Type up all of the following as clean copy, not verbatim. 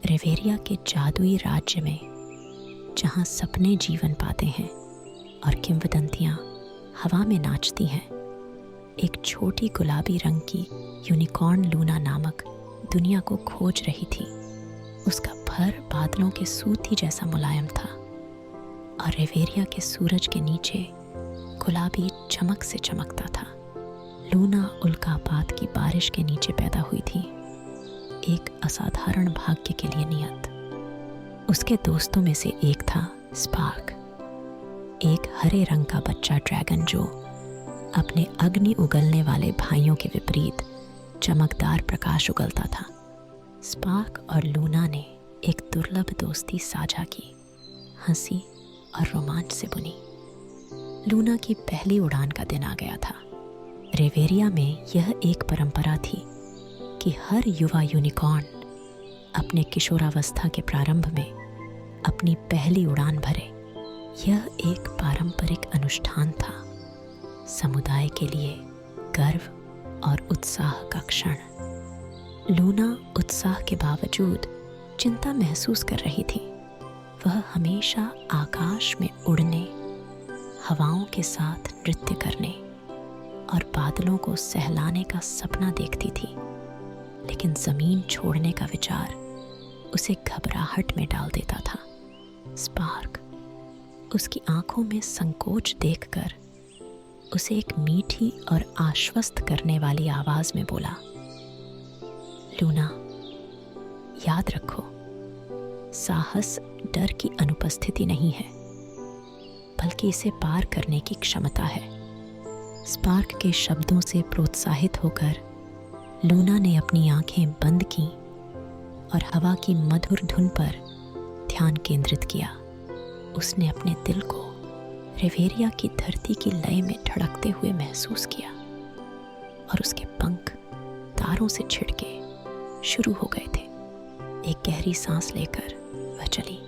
रेवेरिया के जादुई राज्य में, जहाँ सपने जीवन पाते हैं और किंवदंतियाँ हवा में नाचती हैं, एक छोटी गुलाबी रंग की यूनिकॉर्न लूना नामक दुनिया को खोज रही थी। उसका फर बादलों के सूती जैसा मुलायम था और रेवेरिया के सूरज के नीचे गुलाबी चमक से चमकता था। लूना उल्कापात की बारिश के नीचे पैदा हुई थी, एक असाधारण भाग्य के लिए नियत। उसके दोस्तों में से एक था स्पार्क, एक हरे रंग का बच्चा ड्रैगन जो अपने अग्नि उगलने वाले भाइयों के विपरीत चमकदार प्रकाश उगलता था। स्पार्क और लूना ने एक दुर्लभ दोस्ती साझा की, हंसी और रोमांच से बुनी। लूना की पहली उड़ान का दिन आ गया था। रेवेरिया में यह एक परंपरा थी कि हर युवा यूनिकॉर्न अपने किशोरावस्था के प्रारंभ में अपनी पहली उड़ान भरे। यह एक पारंपरिक अनुष्ठान था, समुदाय के लिए गर्व और उत्साह का क्षण। लूना उत्साह के बावजूद चिंता महसूस कर रही थी। वह हमेशा आकाश में उड़ने, हवाओं के साथ नृत्य करने और बादलों को सहलाने का सपना देखती थी, लेकिन जमीन छोड़ने का विचार उसे घबराहट में डाल देता था। स्पार्क उसकी आंखों में संकोच देखकर उसे एक मीठी और आश्वस्त करने वाली आवाज में बोला, लूना, याद रखो, साहस डर की अनुपस्थिति नहीं है, बल्कि इसे पार करने की क्षमता है। स्पार्क के शब्दों से प्रोत्साहित होकर लूना ने अपनी आंखें बंद की और हवा की मधुर धुन पर ध्यान केंद्रित किया। उसने अपने दिल को रेवेरिया की धरती की लय में धड़कते हुए महसूस किया और उसके पंख तारों से छिड़के शुरू हो गए थे। एक गहरी सांस लेकर वह चली,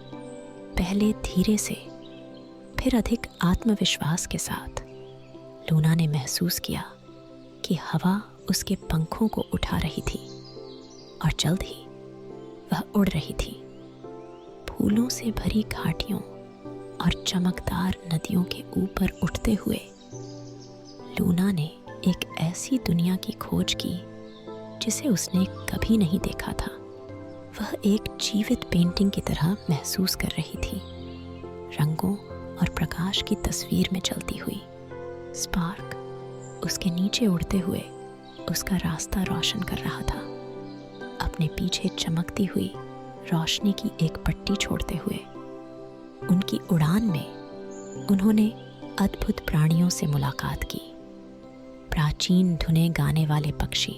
पहले धीरे से, फिर अधिक आत्मविश्वास के साथ। लूना ने महसूस किया कि हवा उसके पंखों को उठा रही थी और जल्द ही वह उड़ रही थी। फूलों से भरी घाटियों और चमकदार नदियों के ऊपर उठते हुए लूना ने एक ऐसी दुनिया की खोज की जिसे उसने कभी नहीं देखा था। वह एक जीवित पेंटिंग की तरह महसूस कर रही थी, रंगों और प्रकाश की तस्वीर में चलती हुई। स्पार्क उसके नीचे उड़ते हुए उसका रास्ता रोशन कर रहा था, अपने पीछे चमकती हुई रोशनी की एक पट्टी छोड़ते हुए। उनकी उड़ान में उन्होंने अद्भुत प्राणियों से मुलाकात की, प्राचीन धुनें गाने वाले पक्षी,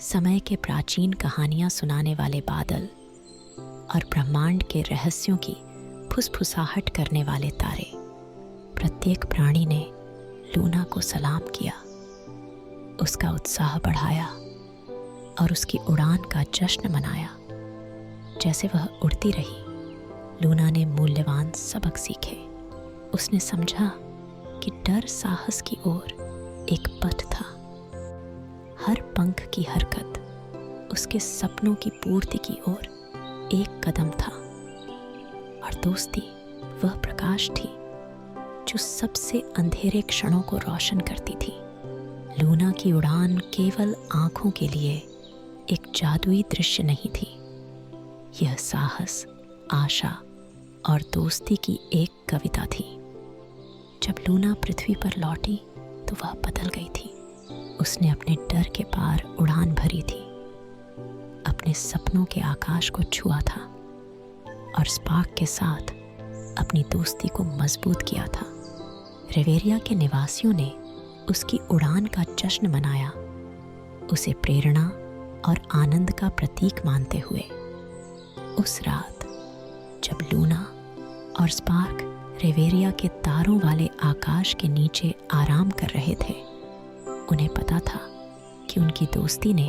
समय के प्राचीन कहानियां सुनाने वाले बादल और ब्रह्मांड के रहस्यों की फुसफुसाहट करने वाले तारे। प्रत्येक प्राणी ने लूना को सलाम किया, उसका उत्साह बढ़ाया और उसकी उड़ान का जश्न मनाया। जैसे वह उड़ती रही, लूना ने मूल्यवान सबक सीखे। उसने समझा कि डर साहस की ओर एक पथ था, हर पंख की हरकत उसके सपनों की पूर्ति की ओर एक कदम था, और दोस्ती वह प्रकाश थी जो सबसे अंधेरे क्षणों को रोशन करती थी। लूना की उड़ान केवल आंखों के लिए एक जादुई दृश्य नहीं थी, यह साहस, आशा और दोस्ती की एक कविता थी। जब लूना पृथ्वी पर लौटी तो वह बदल गई थी। उसने अपने डर के पार उड़ान भरी थी, अपने सपनों के आकाश को छुआ था और स्पार्क के साथ अपनी दोस्ती को मजबूत किया था। रेवेरिया के निवासियों ने उसकी उड़ान का जश्न मनाया, उसे प्रेरणा और आनंद का प्रतीक मानते हुए। उस रात जब लूना और स्पार्क रेवेरिया के तारों वाले आकाश के नीचे आराम कर रहे थे, उन्हें पता था कि उनकी दोस्ती ने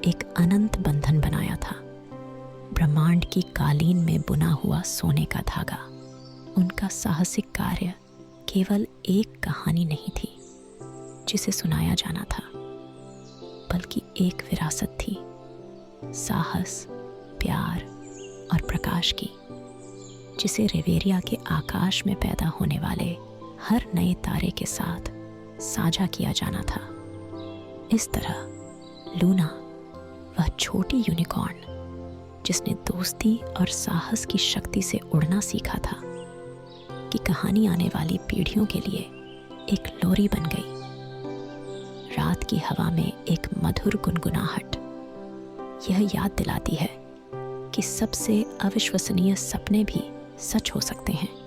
एक अनंत बंधन बनाया था, ब्रह्मांड की कालीन में बुना हुआ सोने का धागा। उनका साहसिक कार्य केवल एक कहानी नहीं थी जिसे सुनाया जाना था, बल्कि एक विरासत थी। साहस, प्यार और प्रकाश की, जिसे रिवेरिया के आकाश में पैदा होने वाले हर नए तारे के साथ साझा किया जाना था। इस तरह लूना, वह छोटी यूनिकॉर्न जिसने दोस्ती और साहस की शक्ति से उड़ना सीखा था, की कहानी आने वाली पीढ़ियों के लिए एक लोरी बन गई। रात की हवा में एक मधुर गुनगुनाहट यह याद दिलाती है कि सबसे अविश्वसनीय सपने भी सच हो सकते हैं।